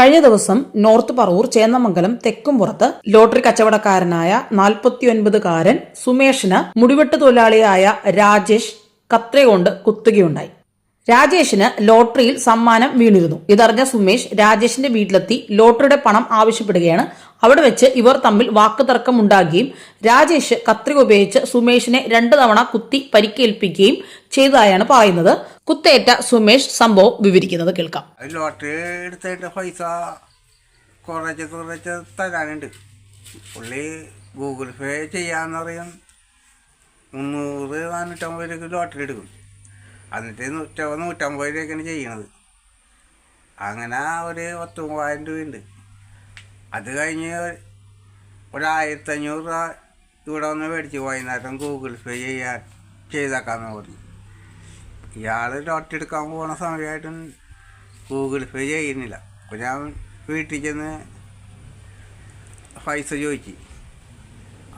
കഴിഞ്ഞ ദിവസം north Paravur Chendamangalam Thekkumpurath lottery കച്ചവടക്കാരനായ 49കാരൻ സുമേഷിന് മുടിവെട്ട് തൊഴിലാളിയായ രാജേഷ് കത്രകൊണ്ട് കുത്തുകയുണ്ടായി. രാജേഷിന് ലോട്ടറിയിൽ സമ്മാനം വീണിരുന്നു. ഇതറിഞ്ഞ സുമേഷ് രാജേഷിന്റെ വീട്ടിലെത്തി ലോട്ടറിയുടെ പണം ആവശ്യപ്പെടുകയാണ്. അവിടെ വെച്ച് ഇവർ തമ്മിൽ വാക്കുതർക്കം ഉണ്ടാകുകയും രാജേഷ് കത്രിക ഉപയോഗിച്ച് സുമേഷിനെ 2 തവണ കുത്തി പരിക്കേൽപ്പിക്കുകയും ചെയ്തതായാണ് പറയുന്നത്. കുത്തേറ്റ സുമേഷ് സംഭവം വിവരിക്കുന്നത് കേൾക്കാം. ലോട്ടറി എടുത്തിട്ട് പൈസ കുറച്ച് തരാനുണ്ട്. പുള്ളി ഗൂഗിൾ പേ ചെയ്യാന്ന് പറയും. 300-450 രൂപയ്ക്ക് ലോട്ടറി എടുക്കും. എന്നിട്ട് 150 രൂപയ്ക്കാണ് ചെയ്യണത്. അങ്ങനെ ഒരു 10,000 രൂപയുണ്ട്. അത് കഴിഞ്ഞ് 1,500 രൂപ ഇവിടെ വന്ന് മേടിച്ച് വൈകുന്നേരം ഗൂഗിൾ പേ ചെയ്തേക്കാമെന്ന് പറഞ്ഞു. ഇയാൾ ലോട്ടറി എടുക്കാൻ പോകുന്ന സമയമായിട്ടും ഗൂഗിൾ പേ ചെയ്യുന്നില്ല. അപ്പോൾ ഞാൻ വീട്ടിൽ ചെന്ന് പൈസ ചോദിച്ചു.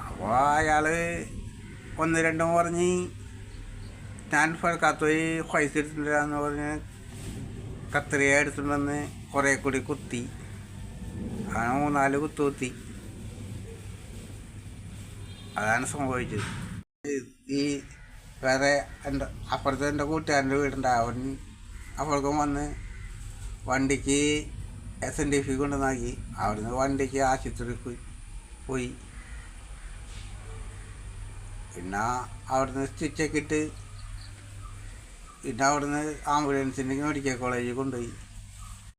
അപ്പോൾ അയാൾ 1-2 പറഞ്ഞ് ഞാൻ ഫലക്കാത്തോയി പൈസ എടുത്തിട്ടില്ലാന്ന് പറഞ്ഞ് കത്രിക എടുത്തിട്ടുണ്ടെന്ന് കുറേ കൂടി കുത്തി. അങ്ങനെ 3-4 കുത്തി. അതാണ് സംഭവിച്ചത്. ഈ വേറെ അപ്പുറത്തെ എൻ്റെ കൂട്ടുകാരൻ്റെ വീടുണ്ട്. അവൻ അപ്പോഴേക്കും വന്ന് വണ്ടിക്ക് SNDP കൊണ്ടുവന്നാക്കി. അവിടുന്ന് വണ്ടിക്ക് ആശുപത്രിക്ക് പോയി. പിന്നെ അവിടുന്ന് സ്റ്റിച്ചൊക്കെ ഇട്ട് പിന്നെ അവിടുന്ന് ആംബുലൻസിൻ്റെ മെഡിക്കൽ കോളേജിൽ കൊണ്ടുപോയി.